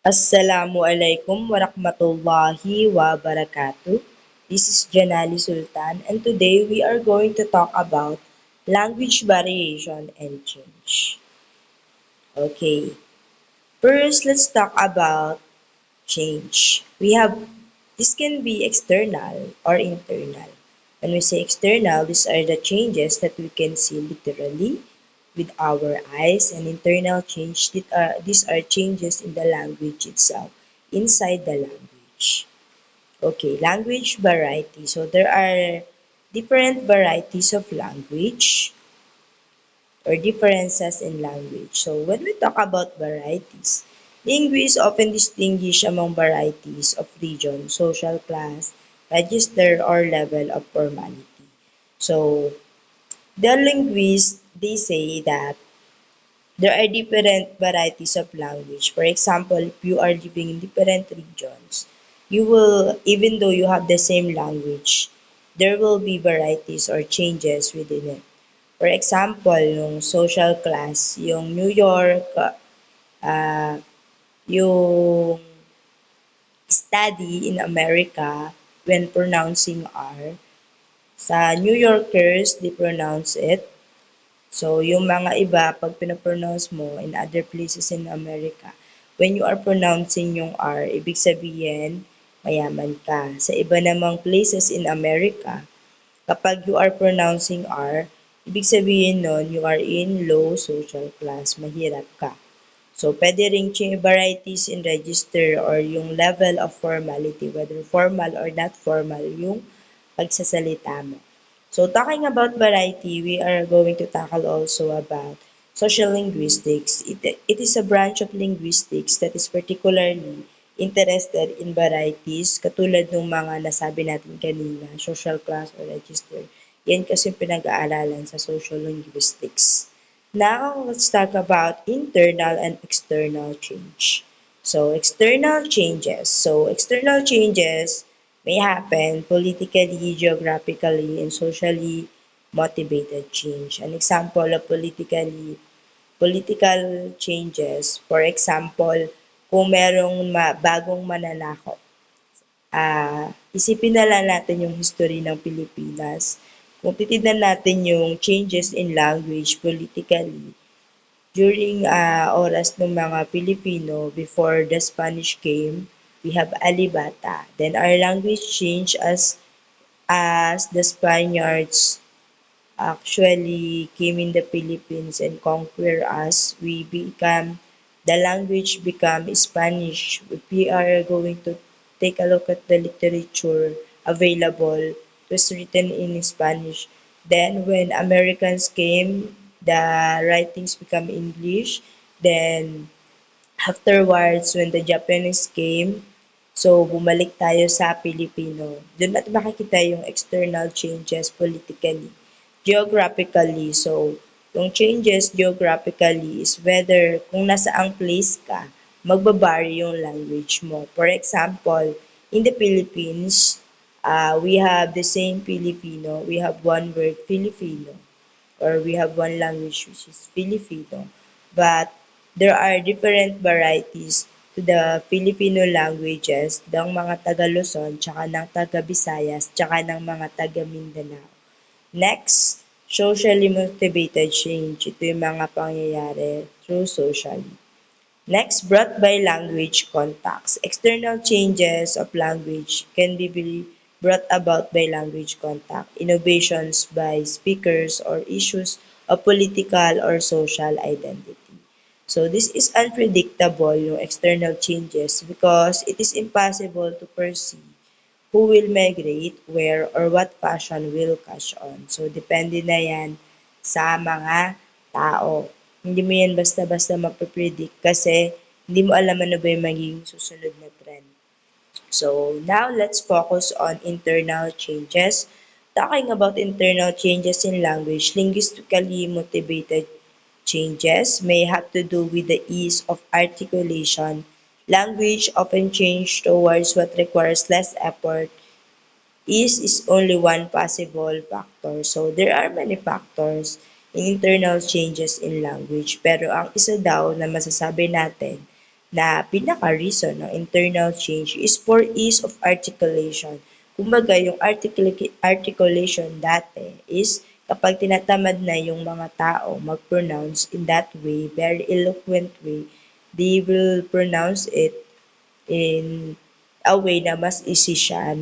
Assalamualaikum warahmatullahi wabarakatuh. This is Janali Sultan, and today we are going to talk about language variation and change. Okay, first let's talk about change. This can be external or internal. When we say external, these are the changes that we can see literally with our eyes, and internal change, these are changes in the language itself, inside the language. Okay, language variety. So there are different varieties of language or differences in language. So when we talk about varieties, linguists often distinguish among varieties of region, social class, register, or level of formality. So the linguists, they say that there are different varieties of language. For example, if you are living in different regions, you will, even though you have the same language, there will be varieties or changes within it. For example, yung social class, yung New York, ah, yung study in America when pronouncing R. Sa New Yorkers, they pronounce it. So, yung mga iba, pag pinapronounce mo in other places in America, when you are pronouncing yung R, ibig sabihin, mayaman ka. Sa iba namang places in America, kapag you are pronouncing R, ibig sabihin nun, you are in low social class, mahirap ka. So, pwede ring varieties in register or yung level of formality, whether formal or not formal yung pagsasalita mo. So, talking about variety, we are going to tackle also about social linguistics. It is a branch of linguistics that is particularly interested in varieties, katulad ng mga nasabi natin kanina, social class or register. Yan kasi pinag-aaralan sa social linguistics. Now, let's talk about internal and external change. So, external changes. So, external changes may happen politically, geographically, and socially motivated change. An example of political changes, for example, kung merong bagong mananakop, isipin na lang natin yung history ng Pilipinas. Kung titignan natin yung changes in language politically, during oras ng mga Pilipino before the Spanish came, we have Alibata. Then our language changed as the Spaniards actually came in the Philippines and conquer us. The language become Spanish. If we are going to take a look at the literature available, it was written in Spanish. Then when Americans came, the writings become English. Then afterwards, when the Japanese came, so bumalik tayo sa Pilipino. Doon natin makikita yung external changes politically, geographically. So, yung changes geographically is whether kung nasaang place ka, magbabari yung language mo. For example, in the Philippines, we have the same Filipino. We have one word, Filipino, or we have one language which is Filipino. But there are different varieties to the Filipino languages ng mga taga Luzon, tsaka ng taga Visayas, tsaka ng mga taga Mindanao. Next, socially motivated change. Ito yung mga pangyayari through socially. Next, brought by language contacts. External changes of language can be brought about by language contact, innovations by speakers, or issues of political or social identity. So this is unpredictable, yung external changes, because it is impossible to foresee who will migrate, where, or what fashion will catch on. So depende na yan sa mga tao. Hindi mo yan basta-basta mapipredict kasi hindi mo alam ano ba yung magiging susunod na trend. So now let's focus on internal changes. Talking about internal changes in language, linguistically motivated changes may have to do with the ease of articulation. Language often change towards what requires less effort. Ease is only one possible factor. So there are many factors in internal changes in language. Pero ang isa daw na masasabi natin na pinaka-reason ng internal change is for ease of articulation. Kumbaga, yung articulation dati is kapag tinatamad na yung mga tao mag-pronounce in that way, very eloquent way, they will pronounce it in a way na mas easy siya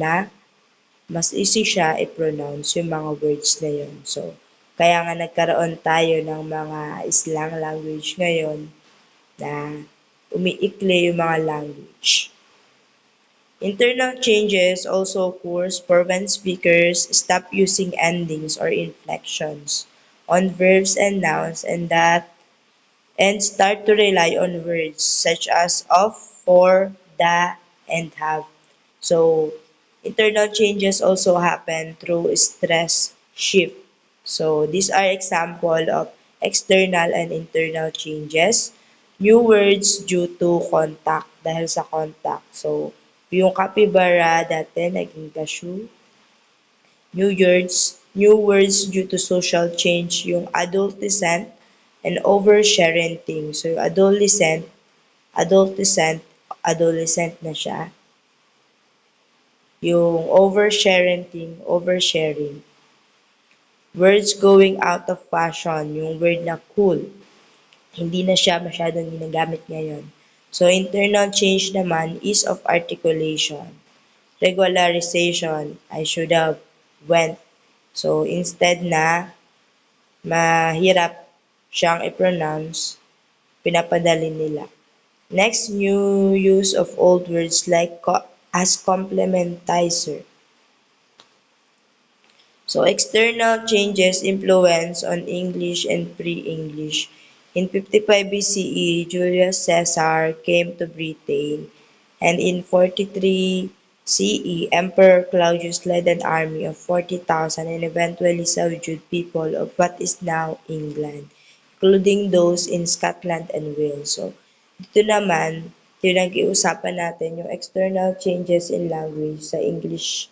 i-pronounce yung mga words na yun. So, kaya nga nagkaroon tayo ng mga slang language ngayon na umiikli yung mga language. Internal changes also occurs for when speakers stop using endings or inflections on verbs and nouns and start to rely on words such as of, for, the, and have. So, internal changes also happen through stress shift. So, these are example of external and internal changes. New words due to contact, dahil sa contact. So, yung capybara dati naging cashew. New words due to social change, yung adolescent and oversharing things. So, yung adolescent na siya. Yung oversharing. Words going out of fashion, yung word na cool. Hindi na siya masyadong ginagamit ngayon. So, internal change naman is of articulation. Regularization, I should have went. So, instead na mahirap siyang i-pronounce, pinapadali nila. Next, new use of old words like as complementizer. So, external changes influence on English and pre-English. In 55 BCE, Julius Caesar came to Britain, and in 43 CE, Emperor Claudius led an army of 40,000 and eventually subdued people of what is now England, including those in Scotland and Wales. So, dito naman, pinag-iusapan natin yung external changes in language sa English.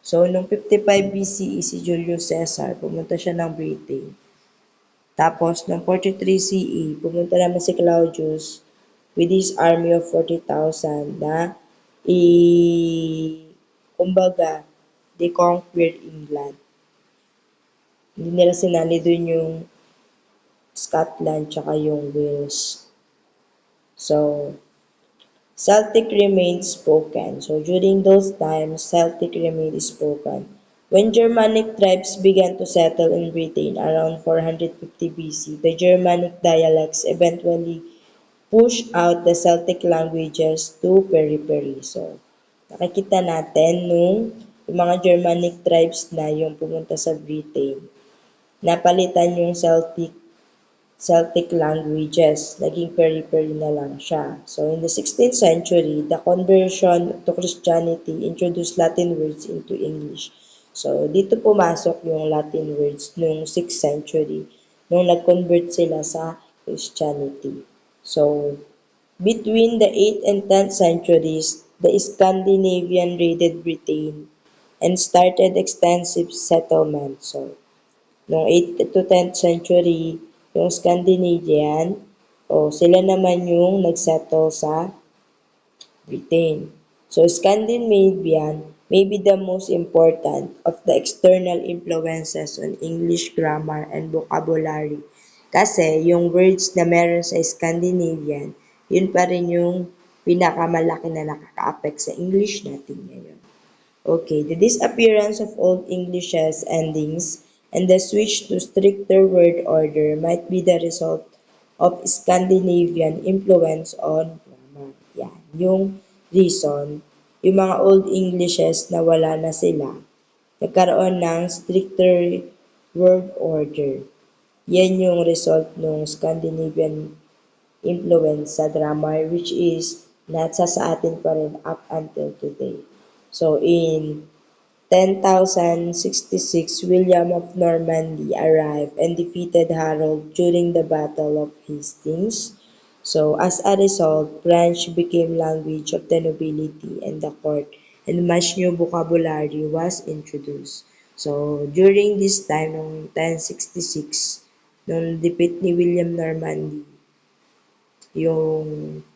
So, nung 55 BCE si Julius Caesar, pumunta siya ng Britain. Tapos, nung 43 CE, pumunta naman si Claudius with his army of 40,000 na kumbaga, they conquered England. Hindi nila sinali dun yung Scotland tsaka yung Wales. So, Celtic remained spoken. So during those times, Celtic remained spoken. When Germanic tribes began to settle in Britain around 450 BC, the Germanic dialects eventually pushed out the Celtic languages to periphery. So, nakikita natin nung yung mga Germanic tribes na yung pumunta sa Britain, napalitan yung Celtic languages, naging periphery na lang siya. So in the 16th century, the conversion to Christianity introduced Latin words into English. So dito pumasok yung Latin words noong 6th century, nung nag-convert sila sa Christianity. So between the 8th and 10th centuries, the Scandinavian raided Britain and started extensive settlement. So noong 8th to 10th century, yung Scandinavian, sila naman yung nagsettle sa Britain. So, Scandinavian may be the most important of the external influences on English grammar and vocabulary. Kasi yung words na meron sa Scandinavian, yun pa rin yung pinakamalaki na nakaka-affect sa English natin ngayon. Okay, the disappearance of Old English's endings and the switch to stricter word order might be the result of Scandinavian influence on grammar. Yan, yung reason, yung mga Old Englishes na wala na sila, nagkaroon ng stricter word order. Yan yung result ng Scandinavian influence sa grammar which is nasa sa atin pa rin up until today. So in 10,066, William of Normandy arrived and defeated Harold during the Battle of Hastings. So as a result, French became language of the nobility and the court, and much new vocabulary was introduced. So during this time, noong 1066, nung defeat ni William Normandy, yung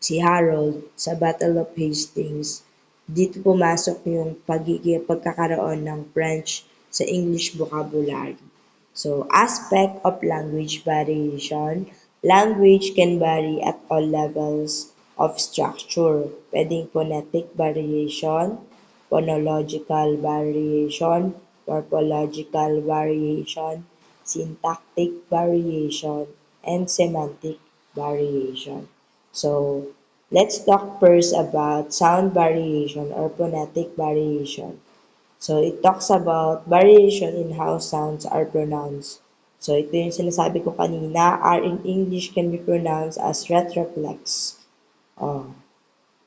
si Harold sa Battle of Hastings, dito pumasok yung pagkakaroon ng French sa English vocabulary. So, aspect of language variation. Language can vary at all levels of structure. Pwedeng phonetic variation, phonological variation, morphological variation, syntactic variation, and semantic variation. So, let's talk first about sound variation or phonetic variation. So, it talks about variation in how sounds are pronounced. So, ito yung sinasabi ko kanina, R in English can be pronounced as retroflex, uh,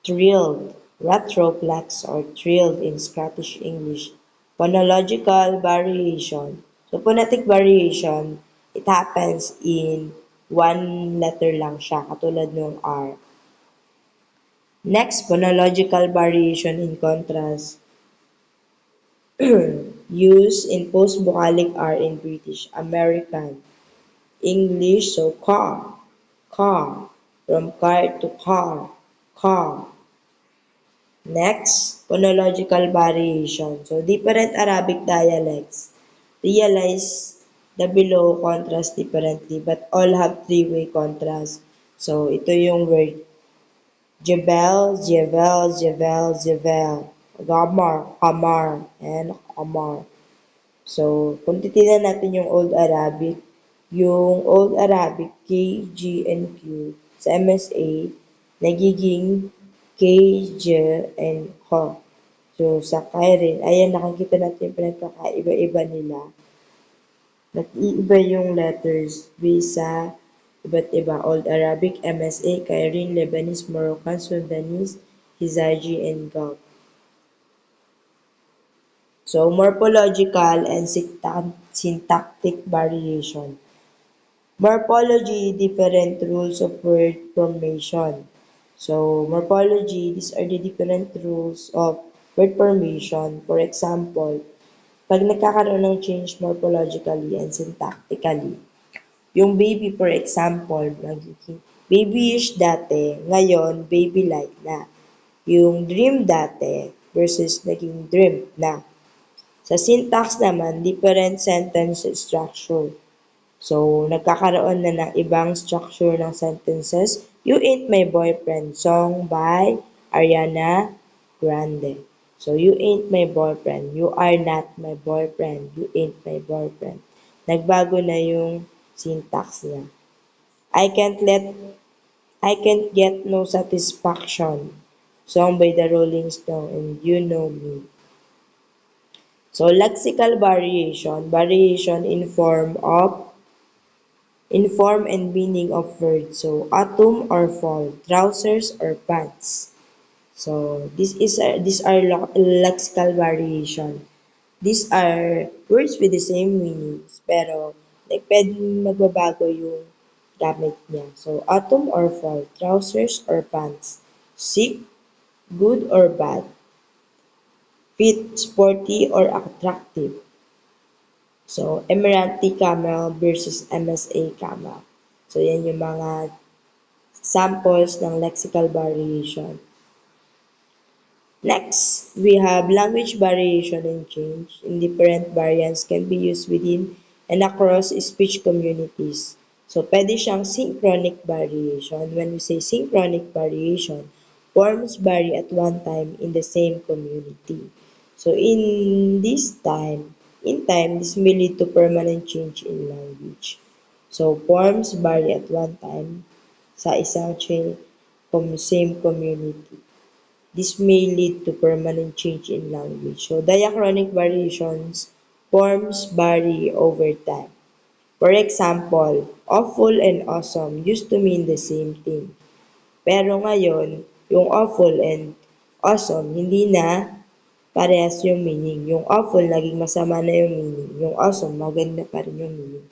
thrilled, retroplex, or thrilled in Scottish English. Phonological variation. So, phonetic variation, it happens in one letter lang siya, katulad ng R. Next, phonological variation in contrast. Use in post-vocalic R in British, American, English, so car, from car to car. Next, phonological variation. So, different Arabic dialects realize the below contrast differently but all have three-way contrast. So, ito yung word Jebel, Jebel, Jebel, Jebel, Gamar, Kamar, and Kamar. So, kung titignan natin yung Old Arabic, K, G, and Q sa MSA, nagiging K, J, and K. So, sa Kairin, ayan, nakikita natin yung pinagkakaiba-iba nila. Nag-iiba yung letters based sa iba't iba. Old Arabic, MSA, Kairin, Lebanese, Moroccan, Sudanese, Hizaji, and Gulf. So, morphological and syntactic variation. Morphology, different rules of word formation. So, morphology, these are the different rules of word formation. For example, pag nagkakaroon ng change morphologically and syntactically, yung baby, for example, magiging babyish dati, ngayon baby-like na. Yung dream dati versus naging dream na. Sa syntax naman, different sentence structure. So, nagkakaroon na ng ibang structure ng sentences. You Ain't My Boyfriend, song by Ariana Grande. So, you ain't my boyfriend. You are not my boyfriend. You ain't my boyfriend. Nagbago na yung syntax niya. I can't let, I can't get no satisfaction. Song by the Rolling Stone and You Know Me. So, lexical variation, variation in form and meaning of words. So, autumn or fall, trousers or pants. So, these are lexical variation. These are words with the same meanings, pero like pwedeng magbabago yung gamit niya. So, autumn or fall, trousers or pants, sick, good or bad, fit, sporty or attractive. So, Emirati camel versus MSA camel. So, yan yung mga samples ng lexical variation. Next, we have language variation and change. In different variants can be used within and across speech communities. So, pwede siyang synchronic variation. When we say synchronic variation, forms vary at one time in the same community. So, in time, this may lead to permanent change in language. So, forms vary at one time sa isang same community. This may lead to permanent change in language. So, diachronic variations, forms vary over time. For example, awful and awesome used to mean the same thing. Pero ngayon, yung awful and awesome, hindi na parehas yung meaning. Yung awful, naging masama na yung meaning. Yung awesome, maganda pa rin yung meaning.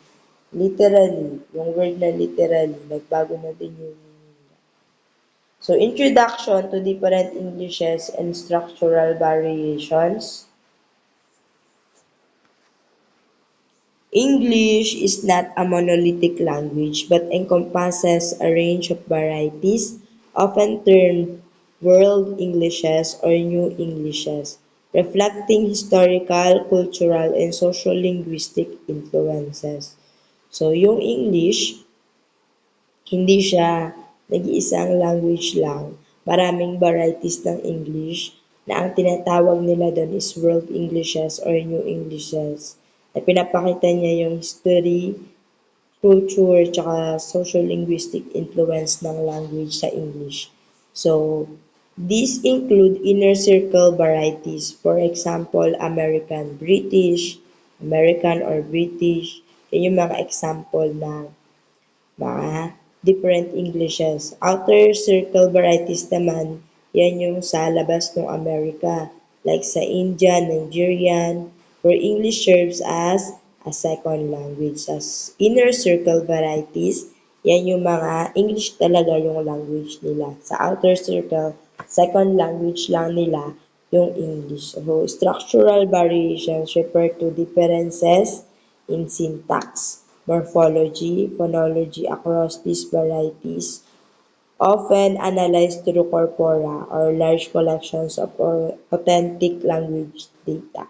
Literally, yung word na literally, nagbago na din yung meaning. So, introduction to different Englishes and structural variations. English is not a monolithic language but encompasses a range of varieties, often termed World Englishes or New Englishes, reflecting historical, cultural, and social-linguistic influences. So, yung English, hindi siya nag-iisang language lang. Maraming varieties ng English na ang tinatawag nila doon is World Englishes or New Englishes na pinapakita niya yung history, culture, tsaka social-linguistic influence ng language sa English. So, these include inner circle varieties, for example, American British, American or British. Yan yung mga example na mga different Englishes. Outer circle varieties naman, yan yung sa labas ng Amerika, like sa Indian, Nigerian, where English serves as a second language. As inner circle varieties, yan yung mga English talaga yung language nila. Sa outer circle, second language lang nila yung English. So, structural variations refer to differences in syntax, morphology, phonology across these varieties, often analyzed through corpora or large collections of authentic language data.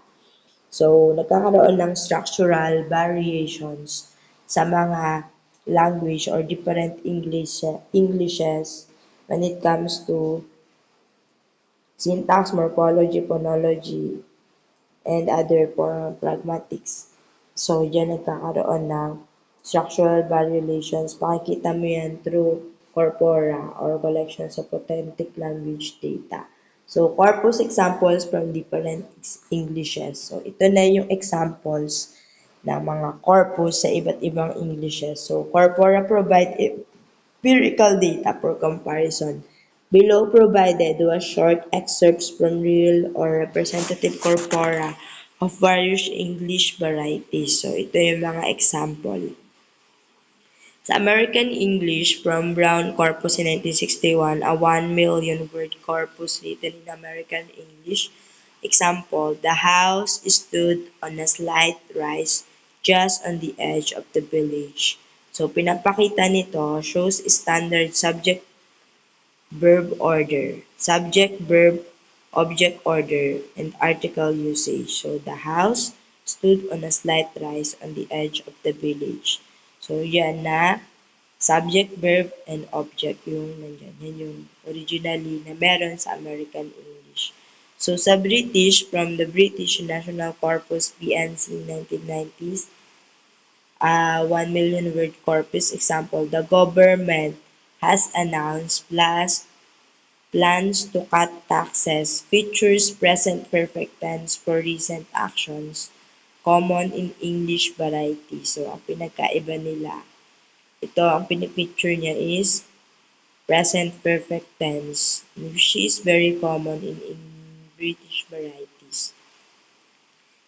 So, nagkakaroon ng structural variations sa mga language or different Englishes when it comes to syntax, morphology, phonology, and other pragmatics. So, diyan nagkakaroon ng structural variations. Makikita mo yan through corpora or collections of authentic language data. So, corpus examples from different Englishes. So, ito na yung examples ng mga corpus sa iba't ibang Englishes. So, corpora provide empirical data for comparison. Below provided was short excerpts from real or representative corpora of various English varieties. So, ito yung mga example. Sa American English from Brown Corpus in 1961, a 1 million word corpus written in American English. Example, the house stood on a slight rise just on the edge of the village. So, pinapakita nito shows standard subject verb order, subject verb object order, and article usage. So, the house stood on a slight rise on the edge of the village. So, yan na subject, verb, and object yung nandyan. Yan yung originally na meron sa American English. So, sa British, from the British National Corpus BNC 1990s, 1 million word corpus example, the government has announced plans to cut taxes, features present perfect tense for recent actions, common in English variety. So, ang pinagkaiba nila, ito, ang pinipicture niya is present perfect tense, which is very common in British varieties.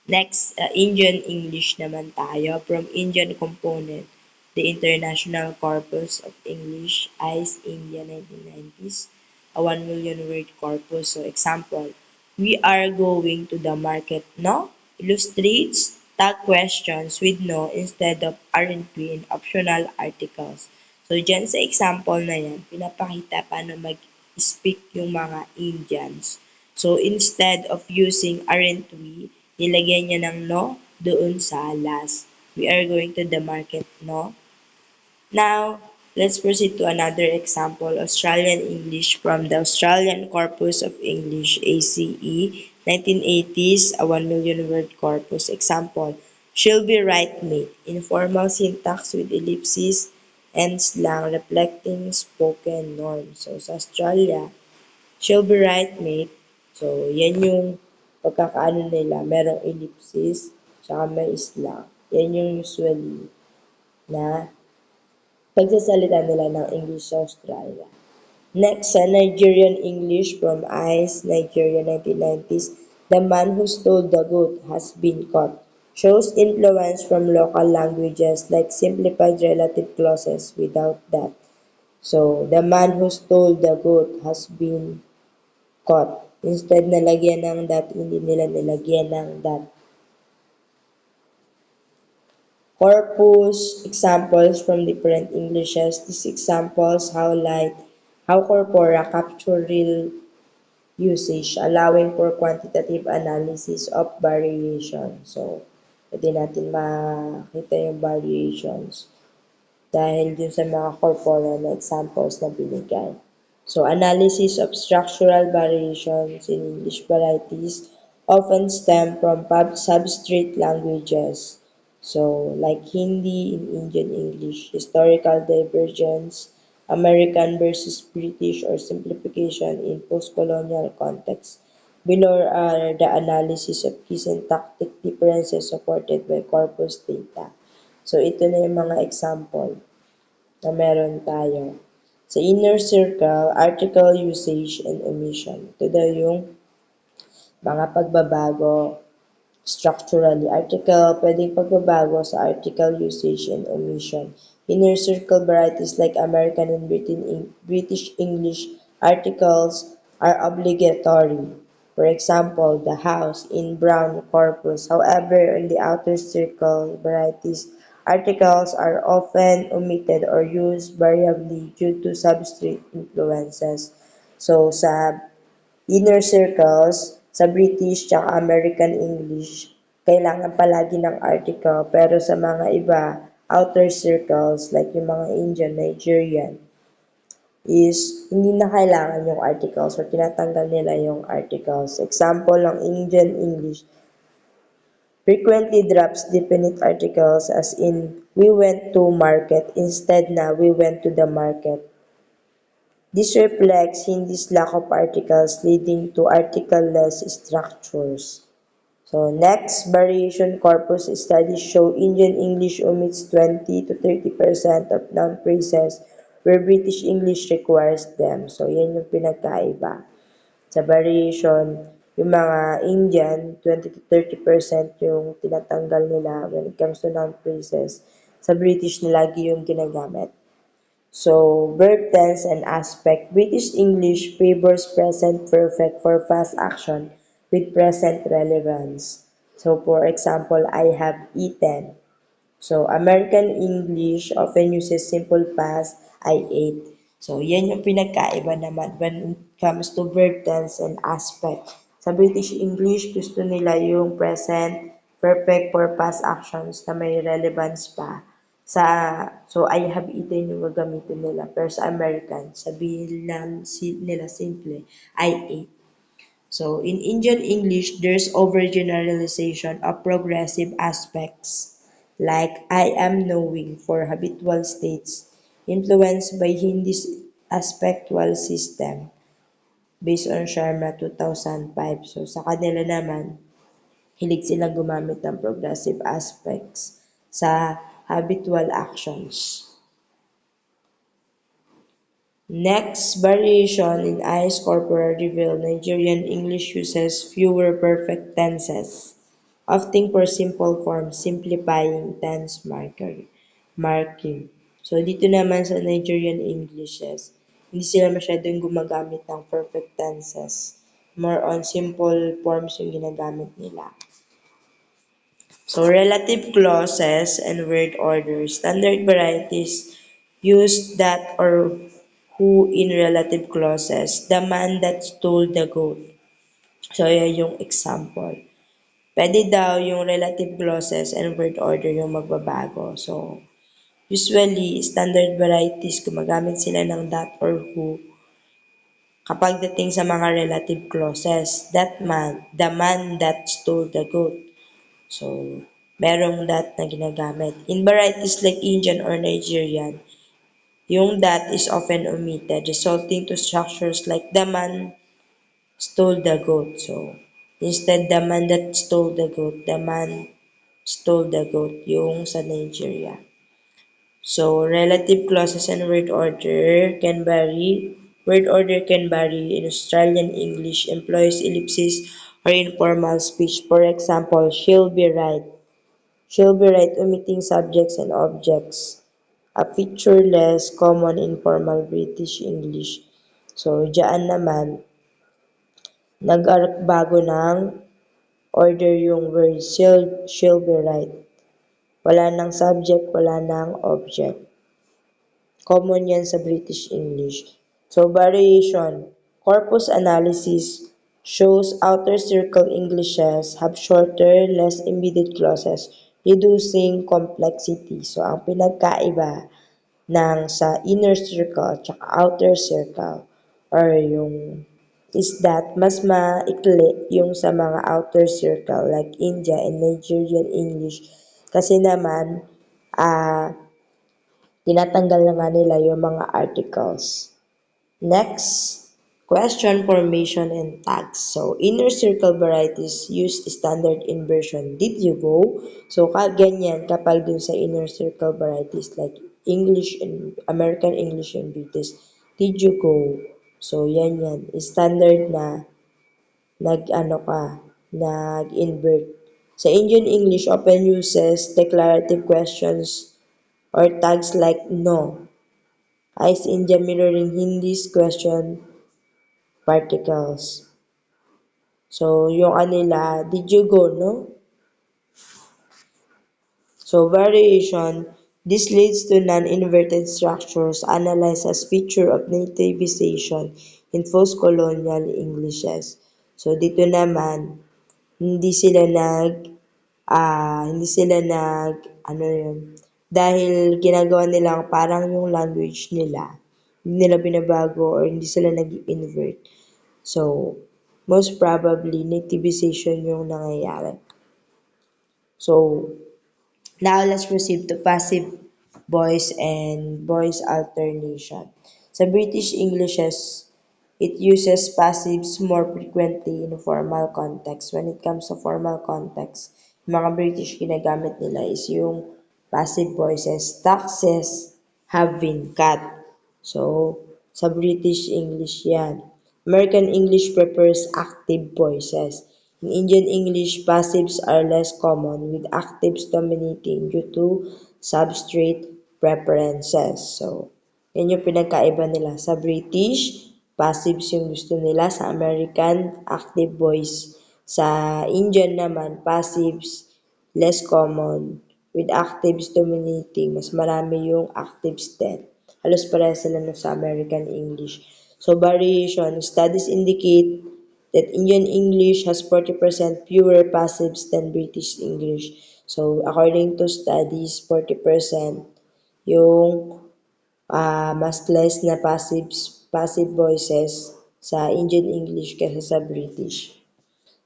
Next, Indian English naman tayo. From Indian component, the International Corpus of English, ICE India 1990s, a 1 million word corpus. So, example, we are going to the market, no? Illustrates tag questions with no instead of aren't we in optional articles. So, dyan sa example na yan, pinapakita paano mag-speak yung mga Indians. So, instead of using aren't we, nilagyan niya ng no doon sa last. We are going to the market, no? Now, let's proceed to another example, Australian English from the Australian Corpus of English, ACE, 1980s, a 1 million word corpus. Example, she'll be right, mate. Informal syntax with ellipses and slang reflecting spoken norms. So, sa Australia, she'll be right, mate. So, yan yung pagkakaano nila. Merong ellipsis, tsaka may slang. Yan yung usually na pagsasalita nila ng English sa Australia. Next, sa Nigerian English from ICE, Nigeria 1990s, the man who stole the goat has been caught. Shows influence from local languages like simplified relative clauses without that. So, the man who stole the goat has been caught. Instead na lagyan ng that, hindi nila nilagyan ng that. Corpus examples from different Englishes. These examples highlight How corpora capture real usage, allowing for quantitative analysis of variation. So, pwede natin makita yung variations dahil dun sa mga corporeal na examples na binigay. So, analysis of structural variations in English varieties often stem from substrate languages. So, like Hindi in Indian English, historical divergence, American versus British or simplification in post-colonial contexts. Below are the analysis of key syntactic differences supported by corpus data. So, ito na yung mga example na meron tayo. Sa inner circle, article usage and omission. Ito daw yung mga pagbabago structurally. Article, pwedeng pagbabago sa article usage and omission. Inner circle varieties like American and British English articles are obligatory. For example, the house in brown corpus. However, in the outer circle varieties, articles are often omitted or used variably due to substrate influences. So, sa inner circles, sa British tsaka American English, kailangan palagi ng article. Pero sa mga iba, outer circles, like yung mga Indian, Nigerian, is hindi na kailangan yung articles or tinatanggal nila yung articles. Example ng Indian English, frequently drops definite articles as in, we went to market, instead na, we went to the market. This reflects Hindi's lack of articles leading to article-less structures. So next, variation corpus studies show Indian English omits 20 to 30% of noun phrases where British English requires them. So yan yung pinagkaiba. Sa variation, yung mga Indian, 20 to 30% yung tinatanggal nila when it comes to noun phrases. Sa British, lagi yung ginagamit. So, verb tense and aspect. British English favors present perfect for past action with present relevance. So, for example, I have eaten. So, American English often uses simple past, I ate. So, yan yung pinagkaiba naman when it comes to verb tense and aspect. Sa British English, gusto nila yung present, perfect for past actions na may relevance pa. So, I have eaten yung gagamitin nila. Pero sa American, sabihin lang nila simple, I ate. So, in Indian English, there's overgeneralization of progressive aspects, like I am knowing for habitual states, influenced by Hindi's aspectual system based on Sharma 2005. So, sa kanila naman, hilig silang gumamit ng progressive aspects sa habitual actions. Next variation in I's corpora reveal Nigerian English uses fewer perfect tenses, opting for simple forms, simplifying tense marking. So, dito naman sa Nigerian Englishes, hindi sila masyadong gumagamit ng perfect tenses. More on simple forms yung ginagamit nila. So, relative clauses and word order. Standard varieties use that or who in relative clauses. The man that stole the goat. So, yan yung example. Pwede daw yung relative clauses and word order yung magbabago. So, usually, standard varieties, gumagamit sila ng that or who kapag dating sa mga relative clauses. That man, the man that stole the goat. So, merong that na ginagamit. In varieties like Indian or Nigerian, yung that is often omitted, resulting to structures like the man stole the goat. So, instead, the man that stole the goat, the man stole the goat, yung sa Nigeria. So, relative clauses and word order can vary. Word order can vary. In Australian English, employs ellipses or informal speech. For example, she'll be right. She'll be right, omitting subjects and objects. A feature less common in formal British English. So, diyan naman, nag-bago ng order yung word. She'll be right. Wala nang subject, wala nang object. Common yan sa British English. So variation. Corpus analysis shows outer circle Englishes have shorter, less embedded clauses, reducing complexity. So ang pinagkaiba ng sa inner circle at outer circle or yung is that mas maikli yung sa mga outer circle like India and Nigerian English kasi naman tinatanggal na nga nila yung mga articles. Next, question formation and tags. So, inner circle varieties use standard inversion. Did you go? So, ganyan kapag dun sa inner circle varieties like English and American English and British. Did you go? So, yan. Standard na nag-ano ka, nag-invert. Sa Indian English, often uses declarative questions or tags like no. Ice India mirroring Hindi's question particles. So, yung kanila, did you go, no? So, variation. This leads to non-inverted structures analyzed as feature of nativization in post-colonial Englishes. So, dito naman, hindi sila ano yun, dahil ginagawa nilang parang yung language nila, hindi nila binabago or hindi sila nag-invert. So, most probably, nativization yung nangyayari. So, now let's proceed to passive voice and voice alternation. Sa British Englishes, it uses passives more frequently in formal context. When it comes to formal context, yung mga British ginagamit nila is yung passive voices. Taxes have been cut. So, sa British English yan. American English prefers active voices. In Indian English, passives are less common, with actives dominating due to substrate preferences. So, yan yung pinagkaiba nila. Sa British, passives yung gusto nila. Sa American, active voice. Sa Indian naman, passives less common, with actives dominating. Mas marami yung actives din. Halos parehas sila no sa American English. So, variation. Studies indicate that Indian English has 40% fewer passives than British English. So, according to studies, 40% yung mas less na passive voices sa Indian English kaysa sa British.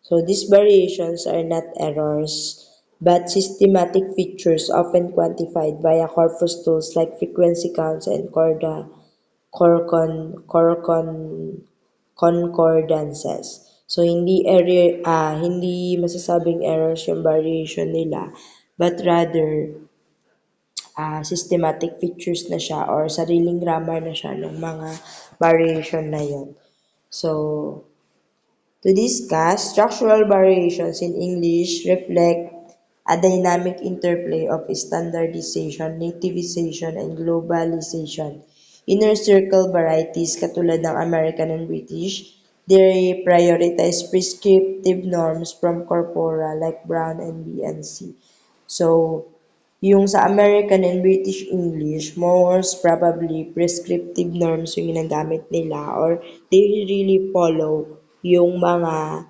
So, these variations are not errors, but systematic features often quantified via corpus tools like frequency counts and concordances. So hindi masasabing errors yung variation nila, but rather systematic features na siya or sariling grammar na siya ng mga variation na yon. So, to discuss, structural variations in English reflect a dynamic interplay of standardization, nativization, and globalization. Inner circle varieties katulad ng American and British, they prioritize prescriptive norms from corpora like Brown and B&C. So, yung sa American and British English, most probably prescriptive norms yung ginagamit nila or they really follow yung mga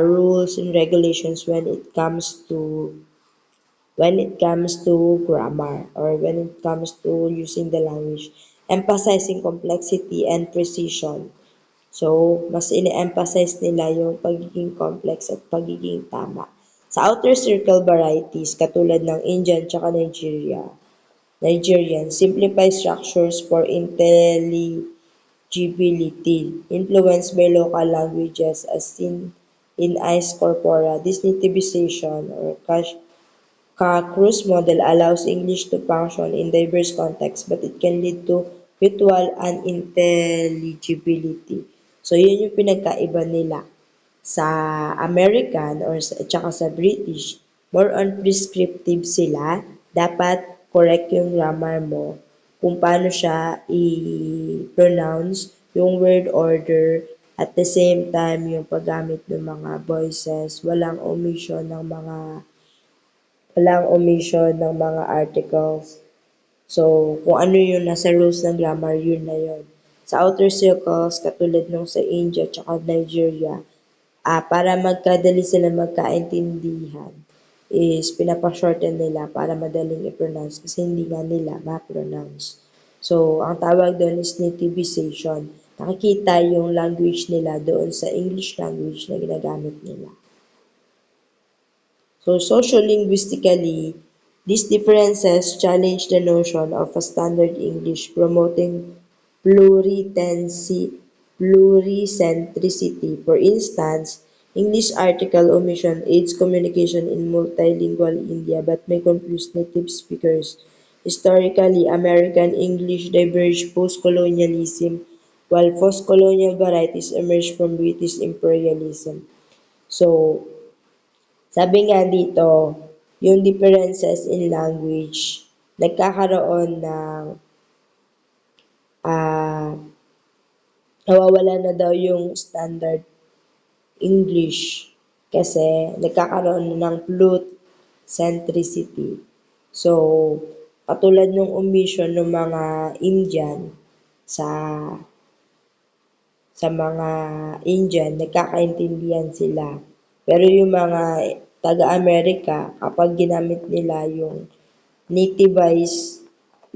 rules and regulations when it comes to grammar or when it comes to using the language, emphasizing complexity and precision. So, mas ini-emphasize nila yung pagiging complex at pagiging tama. Sa outer circle varieties, katulad ng Indian tsaka Nigerian, simplify structures for intelligibility, influenced by local languages as seen in Ice Corpora. This nativization or Ka-Cruz model allows English to function in diverse contexts, but it can lead to mutual unintelligibility. So, yun yung pinagkaiba nila sa American or tsaka sa British. More on prescriptive sila. Dapat correct yung grammar mo kung paano siya i-pronounce, yung word order, at the same time yung paggamit ng mga voices, walang omission ng mga articles. So, kung ano yung nasa rules ng grammar, yun na yun. sa outer circles katulad ng sa India tsaka Nigeria, para magkadali sila magkaintindihan is pinapa-shorten nila para madaling i-pronounce kasi hindi nga nila ma-pronounce. So, ang tawag doon is nativization. Nakikita yung language nila doon sa English language na ginagamit nila. So, sociolinguistically, these differences challenge the notion of a standard English, promoting pluricentricity. For instance, English article omission aids communication in multilingual India but may confuse native speakers. Historically, American English diverged post-colonialism, while post-colonial varieties emerged from British imperialism. So, sabi nga dito, yung differences in language, nagkakaroon ng ah, nawawala na daw yung standard English kasi nagkakaroon ng centricity. So, katulad ng omission ng mga Indian sa mga Indian, nagkakaintindihan sila. Pero yung mga taga-Amerika, kapag ginamit nila yung nativized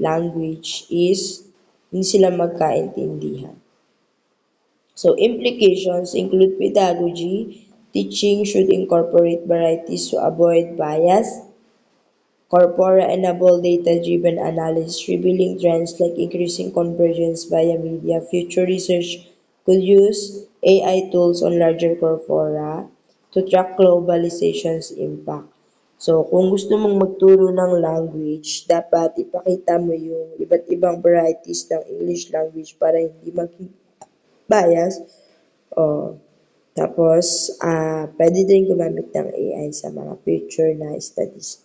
language is hindi sila magkaintindihan. So implications include pedagogy. Teaching should incorporate varieties to avoid bias. Corpora enable data-driven analysis, revealing trends like increasing convergence via media. Future research could use AI tools on larger corpora to track globalization's impact. So, kung gusto mong magturo ng language, dapat ipakita mo yung iba't ibang varieties ng English language para hindi maging bias. O, tapos, pwede din gumamit ng AI sa mga future na studies.